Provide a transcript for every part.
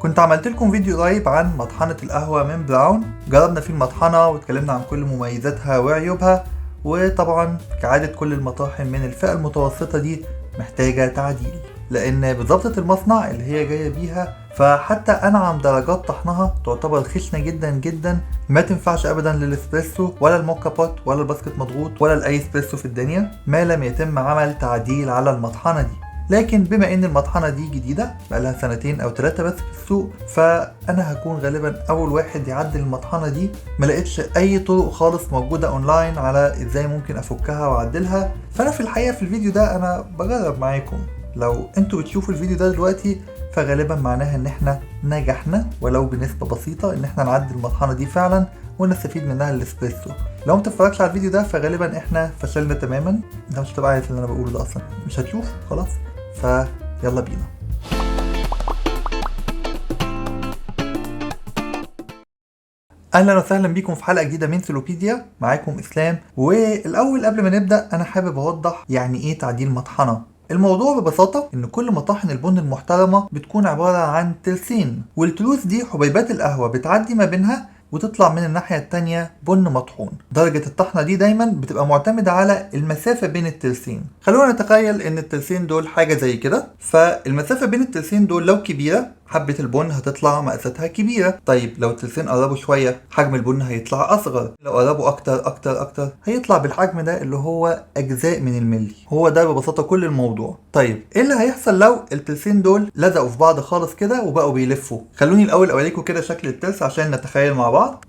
كنت عملت لكم فيديو قريب عن مطحنة القهوة من براون، جربنا فيه المطحنة واتكلمنا عن كل مميزاتها وعيوبها، وطبعا كعادة كل المطاحن من الفئة المتوسطة دي محتاجة تعديل، لأن بضبطة المصنع اللي هي جاية بيها فحتى أنعم درجات طحنها تعتبر خشنة جدا جدا، ما تنفعش أبدا للإسبريسو ولا الموكا بوت ولا الباسكت مضغوط ولا لأي إسبريسو في الدنيا ما لم يتم عمل تعديل على المطحنة دي. لكن بما ان المطحنة دي جديدة بقالها 2 أو 3 بس في السوق، فانا هكون غالبا اول واحد يعدل المطحنة دي. ملقتش اي طرق خالص موجودة اونلاين على ازاي ممكن افكها واعدلها، فانا في الحقيقة في الفيديو ده انا بجرب معاكم. لو انتوا بتشوفوا الفيديو ده دلوقتي فغالبا معناها ان احنا نجحنا ولو بنسبة بسيطة ان احنا نعدل المطحنة دي فعلا ونستفيد منها الاسبريسو. لو متفرجش على الفيديو ده فغالبا احنا فشلنا تماما. انت مش هتبقى عارف اللي انا بقوله ده اصلا، مش هتشوف خلاص. فيلا بينا. اهلا وسهلا بيكم في حلقه جديده من سلوبيديا، معاكم اسلام. والاول قبل ما نبدا انا حابب اوضح يعني ايه تعديل مطحنه. الموضوع ببساطة ان كل مطاحن البن المحترمة بتكون عبارة عن ترسين، والتروس دي حبيبات القهوة بتعدي ما بينها وتطلع من الناحية التانية بن مطحون. درجة الطحنة دي دايما بتبقى معتمدة على المسافة بين الترسين. خلونا نتخيل ان الترسين دول حاجة زي كده، فالمسافة بين الترسين دول لو كبيرة حبة البن هتطلع مقاساتها كبيرة. طيب لو الترسين قربوا شوية حجم البن هيطلع أصغر، لو قربوا أكتر أكتر أكتر هيطلع بالحجم ده اللي هو أجزاء من الملي. هو ده ببساطة كل الموضوع. طيب إيه اللي هيحصل لو الترسين دول لزقوا في بعض خالص كده وبقوا بيلفوا؟ خلوني الأول أوريكم كده شكل الترس عشان نتخيل مع بعض.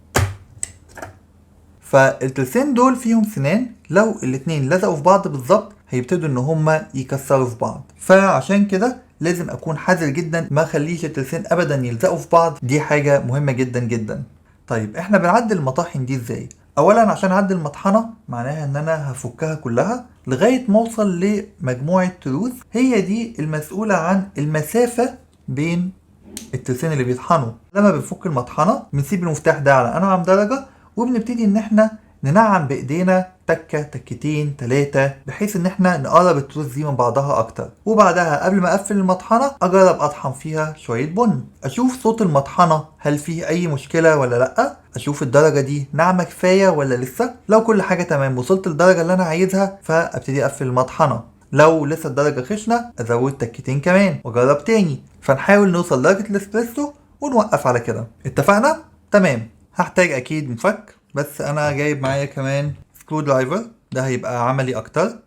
فالترسين دول فيهم سنان، لو الاتنين لزقوا في بعض بالظبط هيبتدوا ان هما يكسروا في بعض، فعشان كده لازم اكون حذر جدا ما اخليش الترسين ابدا يلزقوا في بعض. دي حاجة مهمة جدا جدا. طيب احنا بنعدل المطاحن دي ازاي؟ اولا عشان اعدل المطحنة معناها ان انا هفكها كلها لغاية ما اوصل لمجموعة تروس هي دي المسؤولة عن المسافة بين الترسين اللي بيطحنوا. لما بنفك المطحنة بنسيب المفتاح ده على انعم درجة وبنبتدي ان احنا ننعم بايدينا تكة تكتين 3 بحيث ان احنا نقرب التروس دي من بعضها اكتر. وبعدها قبل ما اقفل المطحنة اجرب اطحن فيها شوية بن، اشوف صوت المطحنة هل فيه اي مشكلة ولا لا، اشوف الدرجة دي ناعمة كفاية ولا لسه. لو كل حاجة تمام وصلت للدرجة اللي انا عايزها فابتدي اقفل المطحنة. لو لسه الدرجة خشنة ازود تكتين كمان واجرب تاني، فنحاول نوصل لدرجة الاسبريسو ونوقف على كده. اتفقنا؟ تمام. هحتاج اكيد مفك، بس انا جايب معايا كمان سكرو درايفر، ده هيبقى عملي اكتر.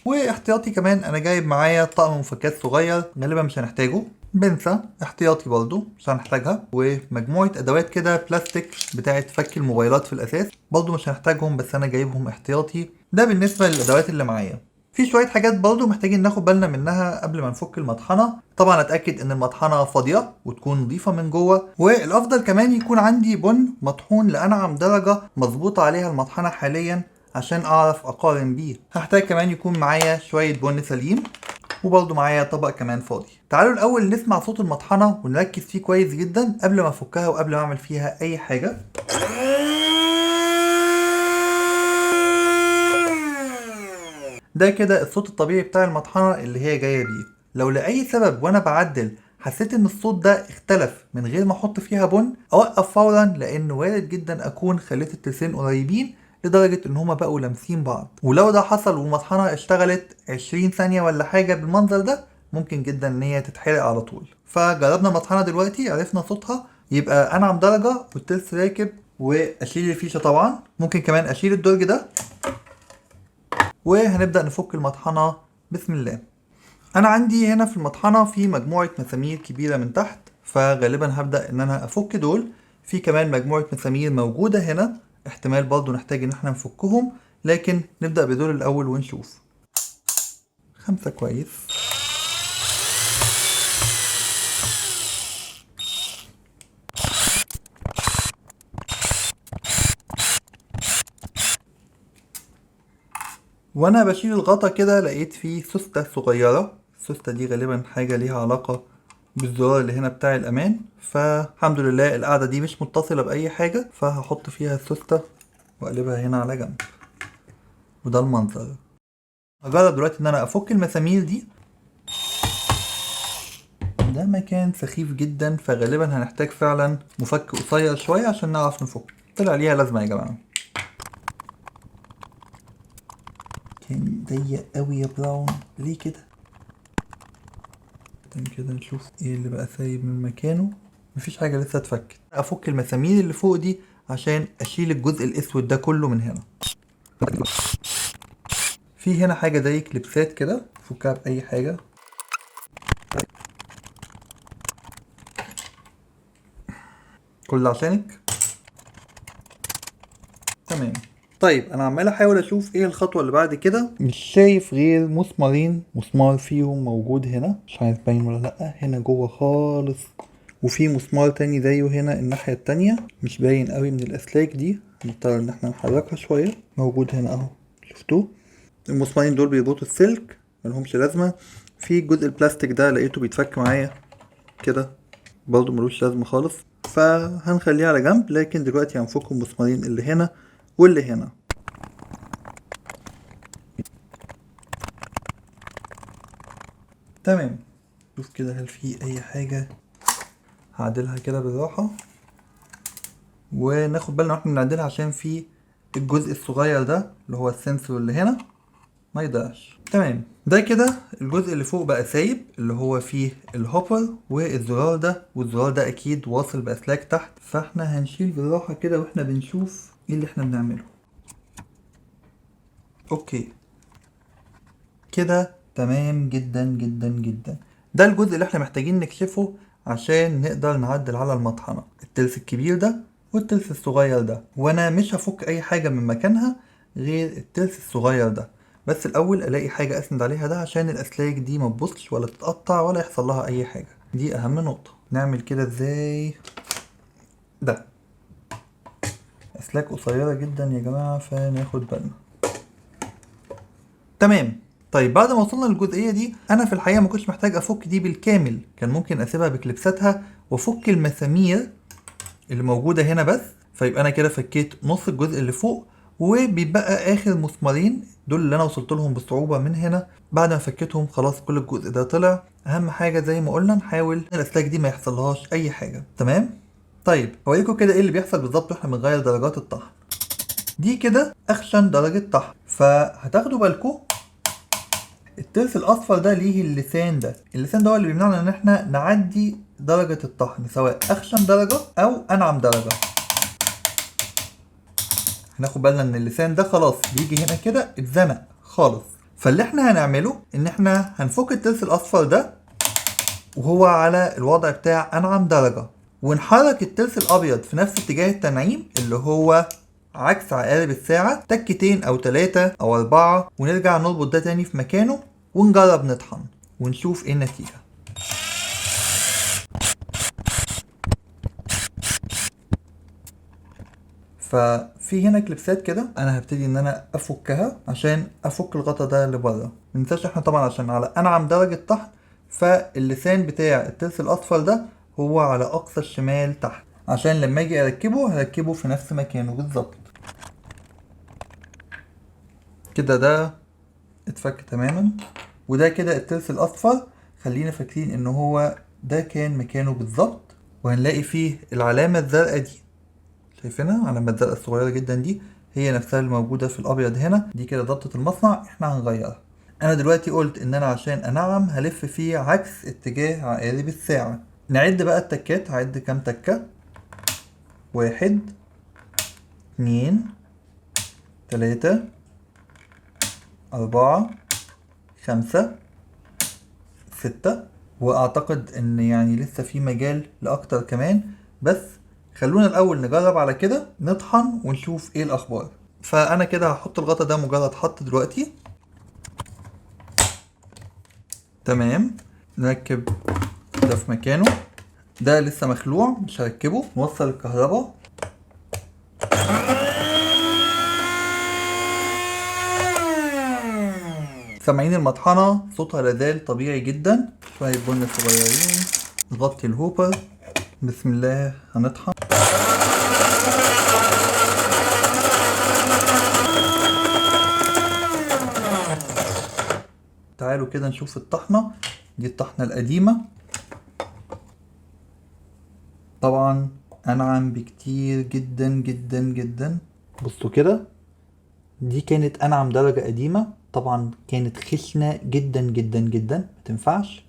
واحتياطي كمان انا جايب معايا طقم مفكات صغير، غالبا مش هنحتاجه. بنسى احتياطي برضو مش هنحتاجها، ومجموعة ادوات كده بلاستيك بتاعت فك الموبايلات في الاساس برضو مش هنحتاجهم، بس انا جايبهم احتياطي. ده بالنسبة للادوات اللي معايا. في شوية حاجات برضو محتاجين ناخد بالنا منها قبل ما نفك المطحنة. طبعا اتأكد ان المطحنة فاضية وتكون نظيفة من جوه، والافضل كمان يكون عندي بن مطحون لانعم درجة مظبوطة عليها المطحنة حاليا عشان اعرف اقارن بيه. هحتاج كمان يكون معايا شوية بن سليم، وبرضو معايا طبق كمان فاضي. تعالوا الاول نسمع صوت المطحنة ونركز فيه كويس جدا قبل ما افكها وقبل ما اعمل فيها اي حاجة. ده كده الصوت الطبيعي بتاع المطحنة اللي هي جاية بيه. لو لأي سبب وانا بعدل حسيت ان الصوت ده اختلف من غير ما احط فيها بن، اوقف فورا، لان وارد جدا اكون خليت الترسين قريبين لدرجة ان هما بقوا لامسين بعض. ولو ده حصل والمطحنة اشتغلت 20 ثانية ولا حاجة بالمنظر ده ممكن جدا ان هي تتحرق على طول. فجربنا المطحنة دلوقتي عرفنا صوتها يبقى انعم درجة والترس راكب. واشيل الفيشة طبعا، ممكن كمان اشيل الدرج ده، وهنبدأ نفك المطحنة. بسم الله. انا عندي هنا في المطحنة في مجموعة مسامير كبيرة من تحت، فغالبا هبدأ ان انا افك دول. في كمان مجموعة مسامير موجودة هنا، احتمال برضو نحتاج ان احنا نفكهم، لكن نبدأ بدول الاول ونشوف. 5 كويس. وانا بشيل الغطا كده لقيت فيه سوستة صغيرة. السوستة دي غالبا حاجة ليها علاقة بالزرار اللي هنا بتاع الامان، فالحمد لله القاعدة دي مش متصلة باي حاجة، فهحط فيها السوستة واقلبها هنا على جنب. وده المنظر. هجرب دلوقتي ان انا افك المسامير دي. ده مكان سخيف جدا، فغالبا هنحتاج فعلا مفك قصير شوية عشان نعرف نفك. طلع ليها لازمة يا جماعة. كان ضيق قوي يا براون، ليه كده؟ كده نشوف ايه اللي بقى سايب من مكانه. مفيش حاجة لسه اتفكت. افك المسامير اللي فوق دي عشان اشيل الجزء الاسود ده كله من هنا. في هنا حاجة زي كليبسات كده، فكها بأي حاجة. كل ده عشانك. تمام. طيب انا عمال احاول اشوف ايه الخطوة اللي بعد كده، مش شايف غير مسمارين. مسمار فيهم موجود هنا، مش عارف باين ولا لأ، هنا جوه خالص. وفي مسمار تاني زيه هنا الناحية التانية، مش باين قوي من الاسلاك دي، نضطر ان احنا نحركها شوية. موجود هنا اهو، شفتوه؟ المسمارين دول بيربطوا السلك، ملهمش لازمة. في جزء البلاستيك ده لقيته بيتفك معايا كده، برضه ملوش لازمة خالص، فهنخليه على جنب. لكن دلوقتي هنفك المسمارين اللي هنا واللي هنا. تمام. شوف كده هل في اي حاجة. هعدلها كده بالراحة، وناخد بالنا واحنا بنعدلها عشان في الجزء الصغير ده اللي هو السنسور اللي هنا ما يضيعش. تمام. ده كده الجزء اللي فوق بقى سايب، اللي هو فيه الهوبر والزرار ده، والزرار ده اكيد واصل باسلاك تحت، فاحنا هنشيل بالراحة كده واحنا بنشوف ايه اللي احنا بنعمله. اوكي كده تمام جدا جدا جدا. ده الجزء اللي احنا محتاجين نكشفه عشان نقدر نعدل على المطحنة، التلس الكبير ده والتلس الصغير ده. وانا مش هفك اي حاجة من مكانها غير التلس الصغير ده. بس الاول الاقي حاجة اسند عليها ده عشان الاسلاك دي ما تبصش ولا تتقطع ولا يحصل لها اي حاجة. دي اهم نقطة. نعمل كده ازاي؟ ده اسلاك قصيرة جدا يا جماعة، فناخد بالنا. تمام. طيب بعد ما وصلنا للجزئية دي، انا في الحقيقة ما كنتش محتاج افك دي بالكامل، كان ممكن اسيبها بكليبساتها وافك المسامير اللي موجودة هنا بس. فيبقى انا كده فكيت نص الجزء اللي فوق، وبيبقى اخر مسمارين دول اللي انا وصلت لهم بصعوبة من هنا. بعد ما فكيتهم خلاص كل الجزء ده طلع. اهم حاجة زي ما قلنا نحاول الاسلاك دي ما يحصلهاش اي حاجة. تمام. طيب هوريكم كده ايه اللي بيحصل بالظبط واحنا بنغير درجات الطحن. دي كده اخشن درجة طحن، فهتاخدوا بالكم الترس الاصفر ده ليه اللسان ده. اللسان ده هو اللي بيمنعنا ان احنا نعدي درجة الطحن، سواء اخشن درجة او انعم درجة. هناخد بالنا ان اللسان ده خلاص بيجي هنا كده اتزنق خالص. فاللي احنا هنعمله ان احنا هنفك الترس الاصفر ده وهو على الوضع بتاع انعم درجة، ونحرك الترس الابيض في نفس اتجاه التنعيم اللي هو عكس عقارب الساعة تكتين او 3 او 4، ونرجع نربط ده تاني في مكانه ونجرب نطحن ونشوف ايه النتيجة. ففي هنا كليبسات كده انا هبتدي ان انا افكها عشان افك الغطا ده اللي بره. مننساش احنا طبعا عشان على انعم درجة طحن، فاللسان بتاع الترس الاصفر ده هو على اقصى الشمال تحت، عشان لما اجي اركبه هركبه في نفس مكانه بالظبط. كده ده اتفك تماما. وده كده الترس الاصفر، خلينا فاكرين ان هو ده كان مكانه بالظبط. وهنلاقي فيه العلامة الزرقاء دي، شايفينها؟ علامة الزرقاء الصغيرة جدا دي هي نفسها اللي موجودة في الابيض هنا. دي كده ضبطة المصنع، احنا هنغيرها. انا دلوقتي قلت ان انا عشان انعم هلف فيه عكس اتجاه عقارب الساعة. نعد بقى التكات. هعد كام تكة؟ 1 2 3 4 5 6. واعتقد ان يعني لسه في مجال لاكتر كمان، بس خلونا الاول نجرب على كده نطحن ونشوف ايه الاخبار. فانا كده هحط الغطا ده مجرد حط دلوقتي. تمام. نركب ده في مكانه. ده لسه مخلوع مش هركبه. نوصل الكهرباء. سامعين المطحنة صوتها لازال طبيعي جدا. شوية بن صغيرين. نغطي الهوبر. بسم الله هنطحن. تعالوا كده نشوف الطحنة. دي الطحنة القديمة. طبعا انعم بكتير جدا جدا جدا. بصوا كده، دي كانت انعم درجة قديمة، طبعا كانت خشنة جدا جدا جدا متنفعش.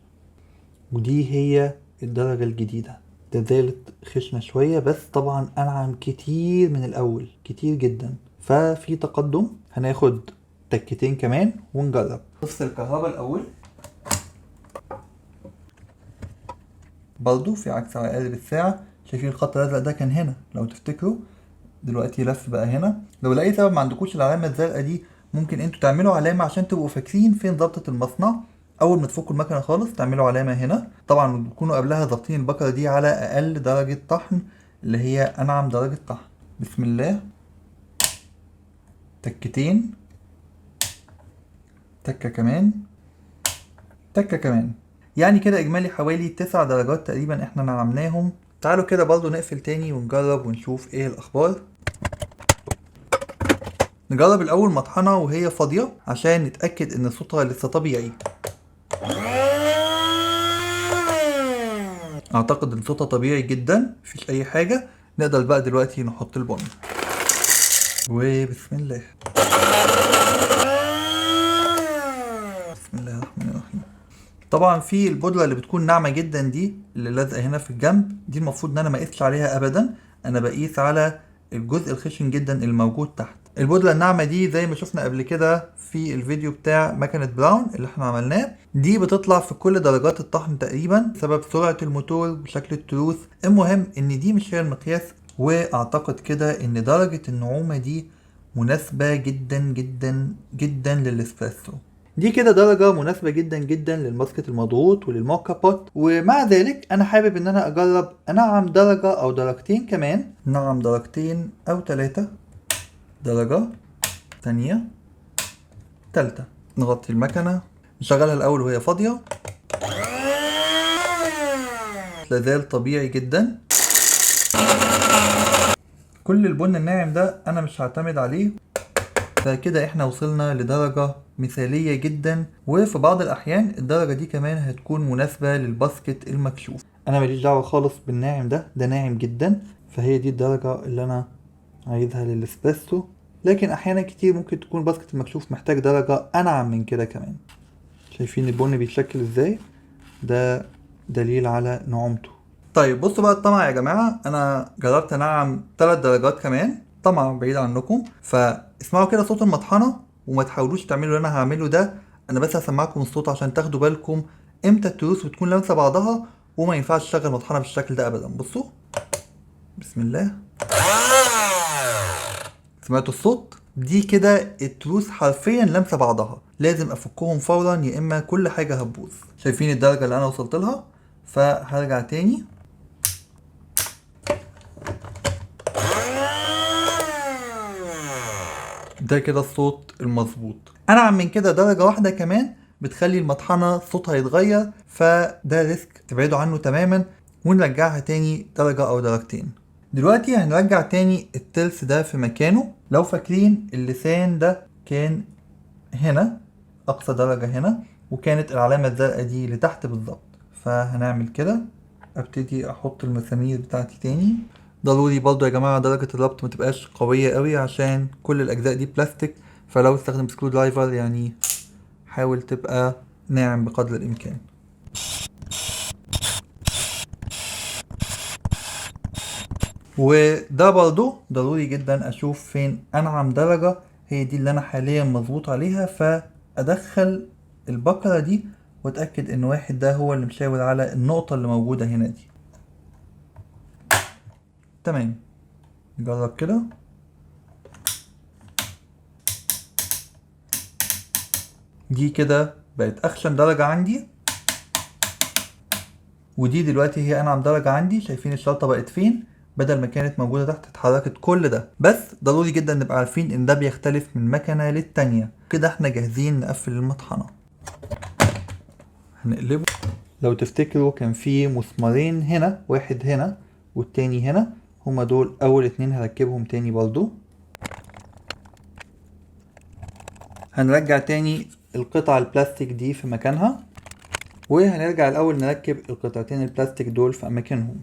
ودي هي الدرجة الجديدة، تزالت خشنة شوية بس طبعا انعم كتير من الاول، كتير جدا. ففي تقدم. هناخد تكتين كمان ونجرب. نفصل الكهرباء الاول. برضو في عكس عقارب الساعة، شايفين الخط الازرق ده كان هنا لو تفتكروا، دلوقتي لف بقى هنا. لو لأي سبب ما عندكوش العلامة الزرقاء دي، ممكن انتوا تعملوا علامة عشان تبقوا فاكرين فين ضبطة المصنع. اول ما تفكوا المكنة خالص تعملوا علامة هنا. طبعا تكونوا قبلها ضابطين البكرة دي على اقل درجة طحن، اللي هي انعم درجة طحن. بسم الله. تكتين، تكة كمان، تكة كمان. يعني كده اجمالي حوالي 9 درجات تقريبا احنا نعمناهم. تعالوا كده برضو نقفل تاني ونجرب ونشوف ايه الاخبار. نجرب الاول مطحنة وهي فاضية عشان نتأكد ان صوتها لسه طبيعي. اعتقد ان صوتها طبيعي جدا، مفيش اي حاجة. نقدر بقى دلوقتي نحط البن. وبسم الله. بسم الله الرحمن الرحيم. طبعا في البودرة اللي بتكون ناعمة جدا دي اللي لازقة هنا في الجنب، دي المفروض ان انا ما اقيسش عليها ابدا. انا بقيس على الجزء الخشن جدا الموجود تحت. البودرة الناعمة دي زي ما شفنا قبل كده في الفيديو بتاع مكنة براون اللي احنا عملناه، دي بتطلع في كل درجات الطحن تقريبا بسبب سرعة الموتور وشكل التروس. المهم ان دي مش هي المقياس. واعتقد كده ان درجة النعومة دي مناسبة جدا جدا جدا للاسبريسو. دي كده درجة مناسبة جدا جدا للماسكت المضغوط وللموكا بوت. ومع ذلك انا حابب ان انا اجرب انعم درجة او درجتين كمان، نعم درجتين او 3 درجة تانية، تالتة. نغطي المكنة، نشغلها الاول وهي فاضية. لازال طبيعي جدا. كل البن الناعم ده انا مش هعتمد عليه. فكده احنا وصلنا لدرجة مثالية جدا، وفي بعض الاحيان الدرجة دي كمان هتكون مناسبة للباسكت المكشوف. انا ماليش دعوة خالص بالناعم ده ناعم جدا، فهي دي الدرجة اللي انا عايزها للاسبريسو. لكن احيانا كتير ممكن تكون الباسكت المكشوف محتاج درجة انعم من كده كمان. شايفين البن بيتشكل ازاي؟ ده دليل على نعومته. طيب بصوا بقى الطمع يا جماعة، انا جربت انعم 3 درجات كمان، طبعا بعيد عنكم. فاسمعوا كده صوت المطحنة وما تحاولوش تعملوا اللي انا هعمله ده. انا بس هسمعكم الصوت عشان تاخدوا بالكم امتى التروس بتكون لامسة بعضها وما ينفعش تشغل مطحنة بالشكل ده ابدا. بصوا. بسم الله. سمعتوا الصوت؟ دي كده التروس حرفيا لامسة بعضها، لازم افكهم فورا يا اما كل حاجة هتبوظ. شايفين الدرجة اللي انا وصلت لها؟ فهرجع تاني. ده كده الصوت المظبوط. انعم من كده درجة واحدة كمان بتخلي المطحنة صوتها يتغير، فده ريسك تبعدوا عنه تماما. ونرجعها تاني درجة او درجتين. دلوقتي هنرجع تاني الترس ده في مكانه. لو فاكرين اللسان ده كان هنا اقصى درجة هنا، وكانت العلامة الزرقاء دي لتحت بالظبط. فهنعمل كده، ابتدي احط المسامير بتاعتي تاني. ضروري برضو يا جماعة درجة الربط متبقاش قوية قوي عشان كل الاجزاء دي بلاستيك. فلو استخدم سكرو درايفر يعني حاول تبقى ناعم بقدر الامكان. وده برضو ضروري جدا اشوف فين انعم درجة، هي دي اللي انا حاليا مظبوط عليها. فادخل البكرة دي واتأكد ان واحد ده هو اللي مشاور على النقطة اللي موجودة هنا دي. تمام. نجرب كده. دي كده بقت اخشن درجة عندي، ودي دلوقتي هي انعم درجة عندي. شايفين الشرطة بقت فين؟ بدل ما كانت موجودة تحت اتحركت كل ده. بس ضروري جدا نبقى عارفين ان ده بيختلف من مكنة للتانية. كده احنا جاهزين نقفل المطحنة. هنقلبه. لو تفتكروا كان في مسمارين هنا، واحد هنا والتاني هنا، هما دول اول 2 هركبهم تاني برضو. هنرجع تاني القطع البلاستيك دي في مكانها، وهنرجع الاول نركب القطعتين البلاستيك دول في اماكنهم.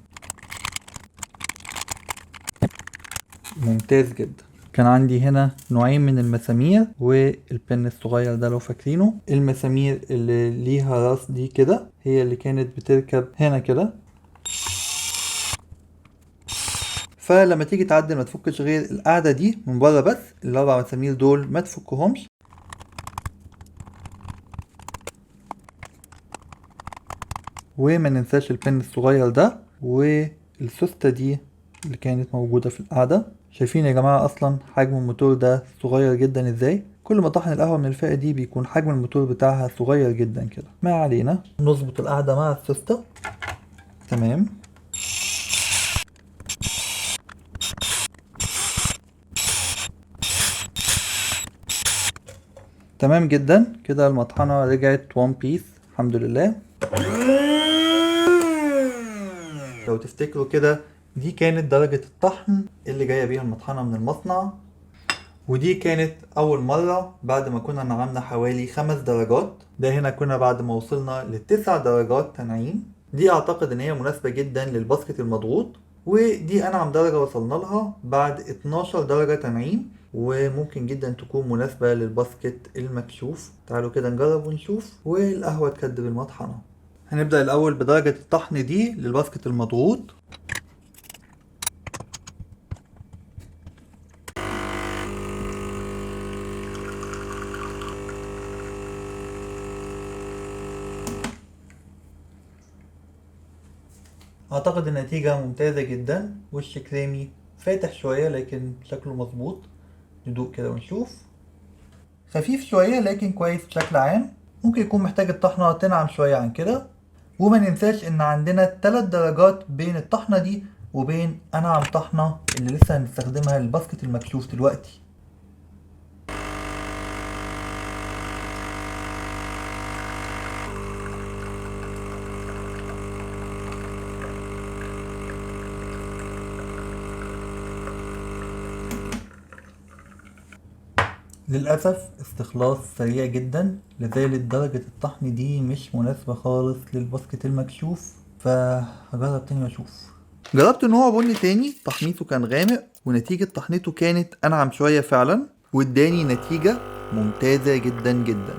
ممتاز جدا. كان عندي هنا نوعين من المسامير والبن الصغير ده لو فاكرينه. المسامير اللي ليها راس دي كده هي اللي كانت بتركب هنا كده، فلما تيجي تعدل ما تفكش غير القاعدة دي من بره بس. الاربع مسامير دول ما تفكهمش. وما ننساش البن الصغير ده والسوستة دي اللي كانت موجودة في القاعدة. شايفين يا جماعة اصلا حجم الموتور ده صغير جدا ازاي؟ كل ما طحن القهوة من الفئة دي بيكون حجم الموتور بتاعها صغير جدا كده. ما علينا، نظبط القاعدة مع السوستة. تمام. تمام جدا كده، المطحنة رجعت وان بيس الحمد لله. لو تفتكروا كده دي كانت درجة الطحن اللي جاية بيها المطحنة من المصنع، ودي كانت أول مرة بعد ما كنا نعمنا حوالي 5 درجات. ده هنا كنا بعد ما وصلنا ل9 درجات تنعيم. دي أعتقد إن هي مناسبة جدا للباسكت المضغوط، ودي أنعم درجة وصلنا لها بعد 12 درجة تنعيم، وممكن جدا تكون مناسبة للباسكت المكشوف. تعالوا كده نجرب ونشوف. والقهوة تكدب المطحنة. هنبدأ الأول بدرجة الطحن دي للباسكت المضغوط. اعتقد النتيجة ممتازة جدا. وش كريمي فاتح شوية لكن شكله مظبوط. ندوق كده ونشوف. خفيف شوية لكن كويس بشكل عام. ممكن يكون محتاج الطحنة تنعم شوية عن كده. وما ننساش ان عندنا 3 درجات بين الطحنة دي وبين انعم طحنة اللي لسه هنستخدمها للباسكت المكشوف دلوقتي. للأسف استخلاص سريع جدا، لذلك درجة الطحن دي مش مناسبة خالص للباسكت المكشوف. فهجرب تاني واشوف. جربت نوع بني تاني تحميصه كان غامق، ونتيجة طحنته كانت أنعم شوية فعلا، واداني نتيجة ممتازة جدا جدا.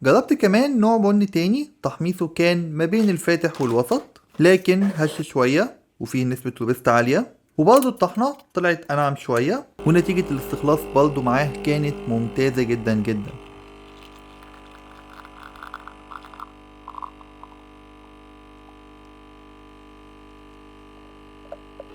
جربت كمان نوع بني تاني تحميصه كان ما بين الفاتح والوسط، لكن هش شوية وفيه نسبة روبست عالية، وبرضه الطحنة طلعت أنعم شوية، ونتيجة الاستخلاص برضه معاه كانت ممتازة جدا جدا.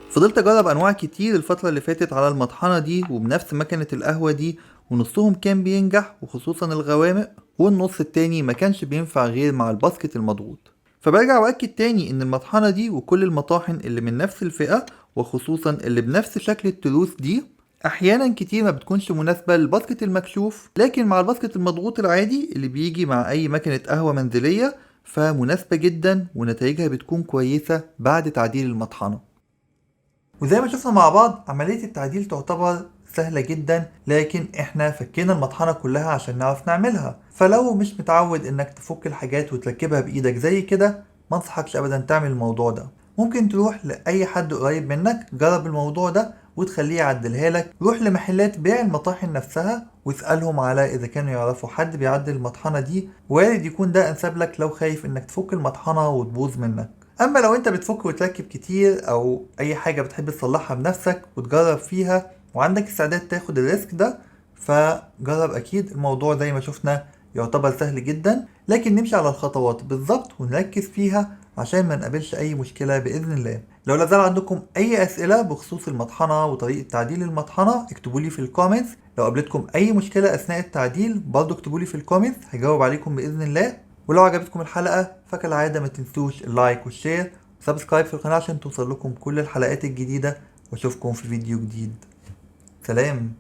فضلت اجرب انواع كتير الفترة اللي فاتت على المطحنة دي وبنفس مكنة القهوة دي، ونصهم كان بينجح وخصوصا الغوامق، والنص التاني ما كانش بينفع غير مع الباسكت المضغوط. فبرجع واكد تاني ان المطحنة دي وكل المطاحن اللي من نفس الفئة وخصوصا اللي بنفس شكل التروس دي احيانا كتير ما بتكونش مناسبة للباسكت المكشوف، لكن مع الباسكت المضغوط العادي اللي بيجي مع اي مكنة قهوة منزلية فمناسبة جدا، ونتائجها بتكون كويسة بعد تعديل المطحنة. وزي ما شفنا مع بعض عملية التعديل تعتبر سهلة جدا، لكن احنا فكينا المطحنة كلها عشان نعرف نعملها. فلو مش متعود انك تفك الحاجات وتركبها بايدك زي كده، ما انصحكش ابدا تعمل الموضوع ده. ممكن تروح لاي حد قريب منك جرب الموضوع ده وتخليه يعدلها لك. روح لمحلات بيع المطاحن نفسها واسألهم على اذا كانوا يعرفوا حد بيعدل المطحنة دي، وارد يكون ده انسب لك لو خايف انك تفك المطحنة وتبوظ منك. اما لو انت بتفك وتركب كتير او اي حاجة بتحب تصلحها بنفسك وتجرب فيها وعندك استعداد تاخد الريسك ده، فجرب اكيد. الموضوع زي ما شفنا يعتبر سهل جدا، لكن نمشي على الخطوات بالظبط ونركز فيها عشان ما نقابلش اي مشكلة باذن الله. لو لازال عندكم اي اسئلة بخصوص المطحنة وطريقة تعديل المطحنة اكتبولي في الكومنتس. لو قابلتكم اي مشكلة اثناء التعديل برضو اكتبولي في الكومنتس، هجاوب عليكم باذن الله. ولو عجبتكم الحلقة فكالعادة ما تنسوش اللايك والشير وسبسكرايب في القناة عشان توصل لكم كل الحلقات الجديدة، واشوفكم في فيديو جديد. سلام.